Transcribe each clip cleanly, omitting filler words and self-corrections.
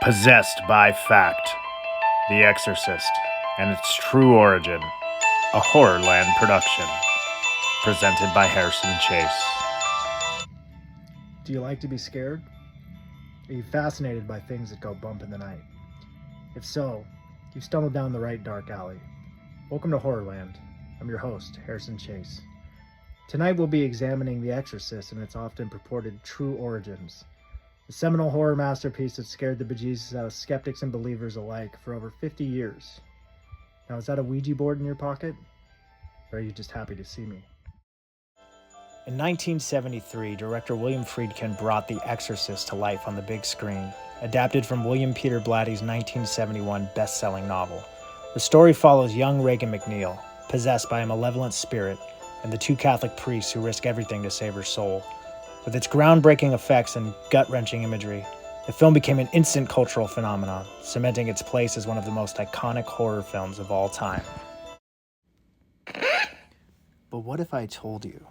Possessed by Fact, The Exorcist, and its true origin, a Horrorland production, presented by Harrison Chase. Do you like to be scared? Are you fascinated by things that go bump in the night? If so, you've stumbled down the right dark alley. Welcome to Horrorland. I'm your host, Harrison Chase. Tonight we'll be examining The Exorcist and its often purported true origins. The seminal horror masterpiece that scared the bejesus out of skeptics and believers alike for over 50 years. Now, is that a Ouija board in your pocket? Or are you just happy to see me? In 1973, director William Friedkin brought The Exorcist to life on the big screen, adapted from William Peter Blatty's 1971 best-selling novel. The story follows young Regan MacNeil, possessed by a malevolent spirit, and the two Catholic priests who risk everything to save her soul. With its groundbreaking effects and gut-wrenching imagery, the film became an instant cultural phenomenon, cementing its place as one of the most iconic horror films of all time. But what if I told you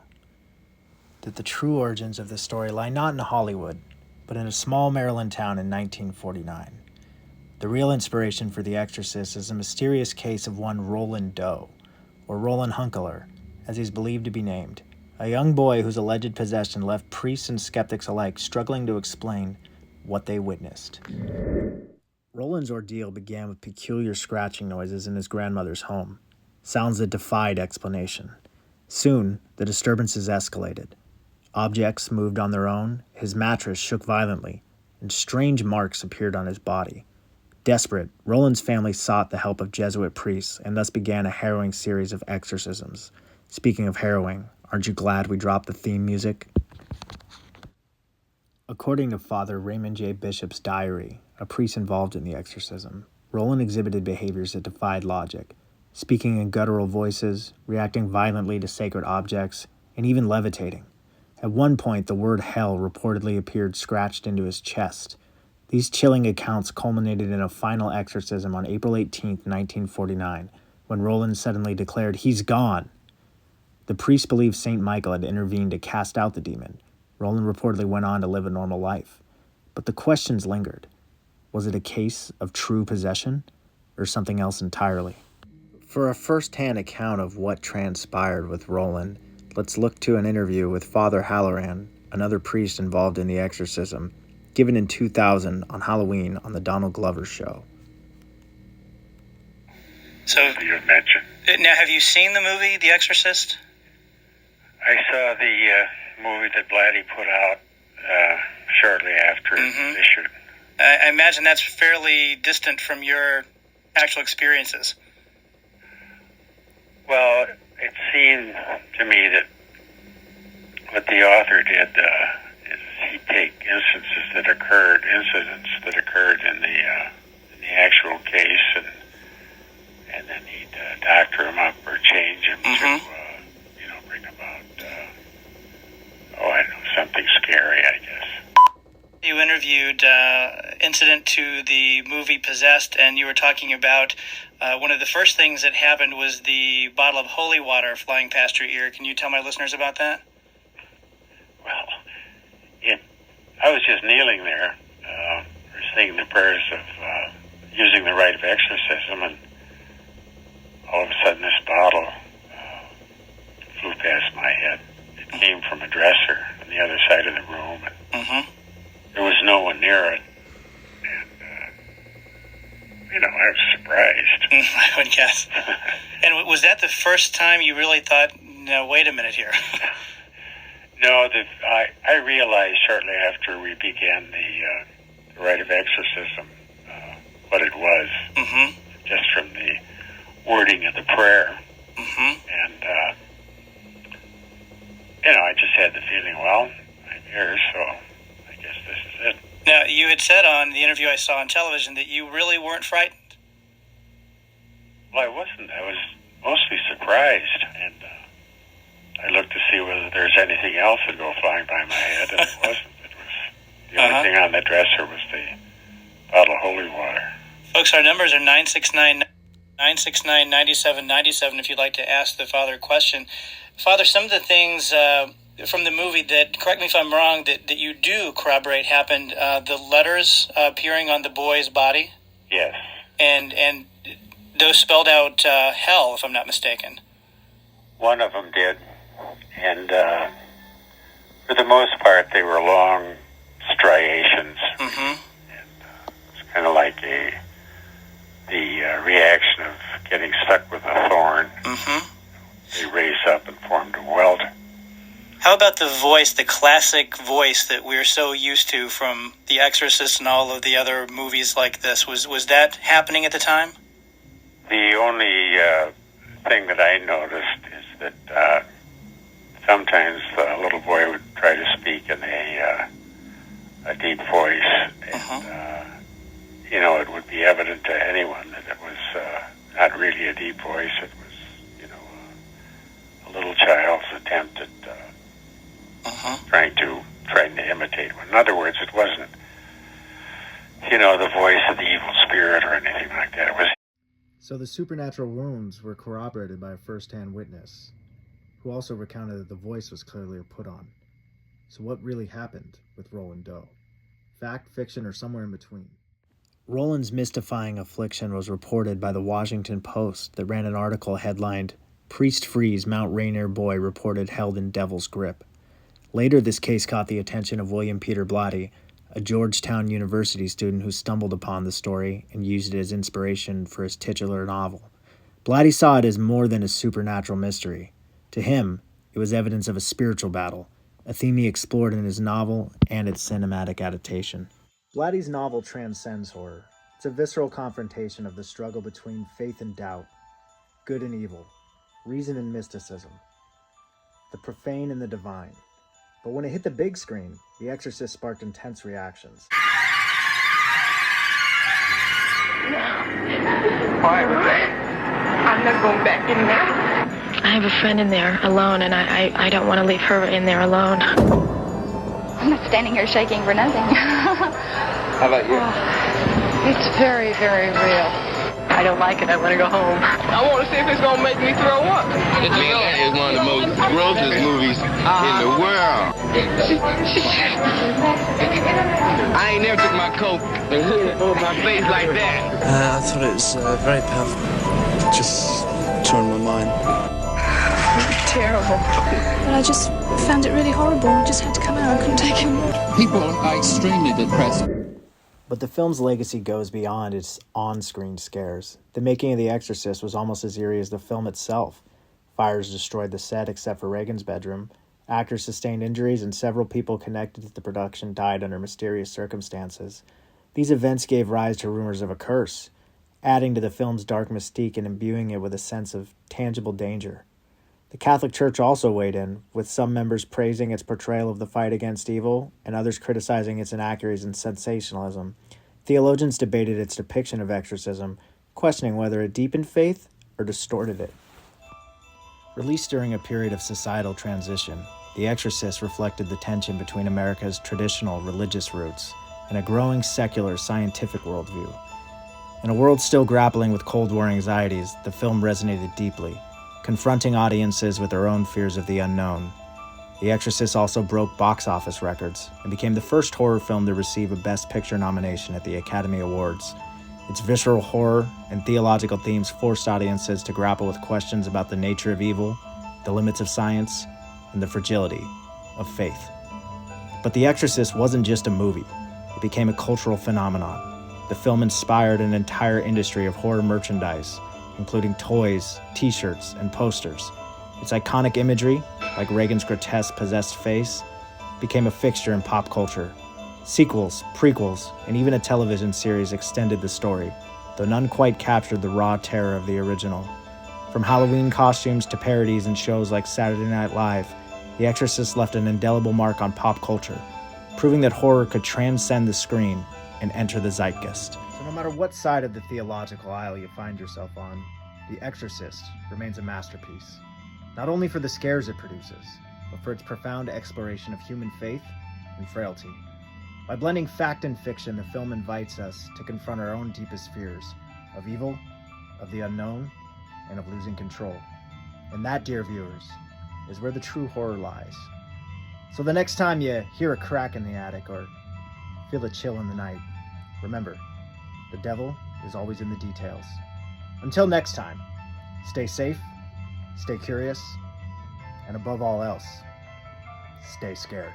that the true origins of this story lie not in Hollywood, but in a small Maryland town in 1949? The real inspiration for The Exorcist is a mysterious case of one Roland Doe, or Roland Hunkeler, as he's believed to be named, a young boy whose alleged possession left priests and skeptics alike struggling to explain what they witnessed. Roland's ordeal began with peculiar scratching noises in his grandmother's home, sounds that defied explanation. Soon, the disturbances escalated. Objects moved on their own, his mattress shook violently, and strange marks appeared on his body. Desperate, Roland's family sought the help of Jesuit priests and thus began a harrowing series of exorcisms. Speaking of harrowing, aren't you glad we dropped the theme music? According to Father Raymond J. Bishop's diary, a priest involved in the exorcism, Roland exhibited behaviors that defied logic, speaking in guttural voices, reacting violently to sacred objects, and even levitating. At one point, the word hell reportedly appeared scratched into his chest. These chilling accounts culminated in a final exorcism on April 18, 1949, when Roland suddenly declared, "He's gone." The priest believed St. Michael had intervened to cast out the demon. Roland reportedly went on to live a normal life. But the questions lingered. Was it a case of true possession, or something else entirely? For a first-hand account of what transpired with Roland, let's look to an interview with Father Halloran, another priest involved in the exorcism, given in 2000 on Halloween on the Donald Glover Show. So you had mentioned. Now, have you seen the movie The Exorcist? I saw the movie that Blatty put out shortly after it issued. I imagine that's fairly distant from your actual experiences. Well, it seemed to me that what the author did is he'd take incidents that occurred in the actual case, and then he'd doctor them up or change them to bring about something scary, I guess. You interviewed incident to the movie Possessed, and you were talking about one of the first things that happened was the bottle of holy water flying past your ear. Can you tell my listeners about that? Well, I was just kneeling there, reciting the prayers of using the rite of exorcism, and all of a sudden this bottle flew past my head. It came from a dresser on the other side of the room, and there was no one near it. And, I was surprised. I would guess. And was that the first time you really thought, no, wait a minute here? No, I realized shortly after we began the rite of exorcism what it was, just from the wording of the prayer. And, I just had the feeling, well, I'm here, so I guess this is it. Now, you had said on the interview I saw on television that you really weren't frightened. Well, I wasn't. I was mostly surprised, and I looked to see whether there's anything else that go flying by my head, and it wasn't. It was the only thing on the dresser was the bottle of holy water. Folks, our numbers are 969-9797 if you'd like to ask the Father a question. Father, some of the things from the movie that, correct me if I'm wrong, that you do corroborate happened, the letters appearing on the boy's body? Yes. And those spelled out hell, if I'm not mistaken. One of them did. And for the most part, they were long striations. Mm-hmm. It's kind of like the reaction of getting stuck with a thorn. Mm-hmm. They raise up and formed a welt. How about the voice, the classic voice that we're so used to from The Exorcist and all of the other movies like this? Was that happening at the time? The only thing that I noticed is that sometimes the little boy would try to speak in a deep voice, and it would be evident to anyone that it was not really a deep voice. It was, a little child's attempt at trying to imitate one. In other words, it wasn't, the voice of the evil spirit or anything like that. It was. So the supernatural wounds were corroborated by a first-hand witness, who also recounted that the voice was clearly a put-on. So what really happened with Roland Doe? Fact, fiction, or somewhere in between? Roland's mystifying affliction was reported by the Washington Post that ran an article headlined, "Priest Frees Mount Rainier Boy Reported Held in Devil's Grip." Later, this case caught the attention of William Peter Blatty, a Georgetown University student who stumbled upon the story and used it as inspiration for his titular novel. Blatty saw it as more than a supernatural mystery. To him, it was evidence of a spiritual battle, a theme he explored in his novel and its cinematic adaptation. Blatty's novel transcends horror. It's a visceral confrontation of the struggle between faith and doubt, good and evil, reason and mysticism, the profane and the divine. But when it hit the big screen, The Exorcist sparked intense reactions. Why was that? I'm not going back in there. I have a friend in there alone, and I don't want to leave her in there alone. I'm not standing here shaking for nothing. How about you? It's very, very real. I don't like it. I want to go home. I want to see if it's going to make me throw up. Man, that is one of the most grossest movies in the world. I ain't never took my coat and hood over my face like that. I thought it was very powerful. It just turned my mind. Terrible. But I just found it really horrible. I just had to come out. I couldn't take it more. People are extremely depressed. But the film's legacy goes beyond its on-screen scares. The making of The Exorcist was almost as eerie as the film itself. Fires destroyed the set except for Reagan's bedroom. Actors sustained injuries, and several people connected to the production died under mysterious circumstances. These events gave rise to rumors of a curse, adding to the film's dark mystique and imbuing it with a sense of tangible danger. The Catholic Church also weighed in, with some members praising its portrayal of the fight against evil and others criticizing its inaccuracies and sensationalism. Theologians debated its depiction of exorcism, questioning whether it deepened faith or distorted it. Released during a period of societal transition, The Exorcist reflected the tension between America's traditional religious roots and a growing secular scientific worldview. In a world still grappling with Cold War anxieties, the film resonated deeply, confronting audiences with their own fears of the unknown. The Exorcist also broke box office records and became the first horror film to receive a Best Picture nomination at the Academy Awards. Its visceral horror and theological themes forced audiences to grapple with questions about the nature of evil, the limits of science, and the fragility of faith. But The Exorcist wasn't just a movie. It became a cultural phenomenon. The film inspired an entire industry of horror merchandise, including toys, t-shirts, and posters. Its iconic imagery, like Reagan's grotesque, possessed face, became a fixture in pop culture. Sequels, prequels, and even a television series extended the story, though none quite captured the raw terror of the original. From Halloween costumes to parodies in shows like Saturday Night Live, The Exorcist left an indelible mark on pop culture, proving that horror could transcend the screen and enter the zeitgeist. So no matter what side of the theological aisle you find yourself on, The Exorcist remains a masterpiece. Not only for the scares it produces, but for its profound exploration of human faith and frailty. By blending fact and fiction, the film invites us to confront our own deepest fears of evil, of the unknown, and of losing control. And that, dear viewers, is where the true horror lies. So the next time you hear a crack in the attic or feel a chill in the night, remember, the devil is always in the details. Until next time, stay safe, stay curious, and above all else, stay scared.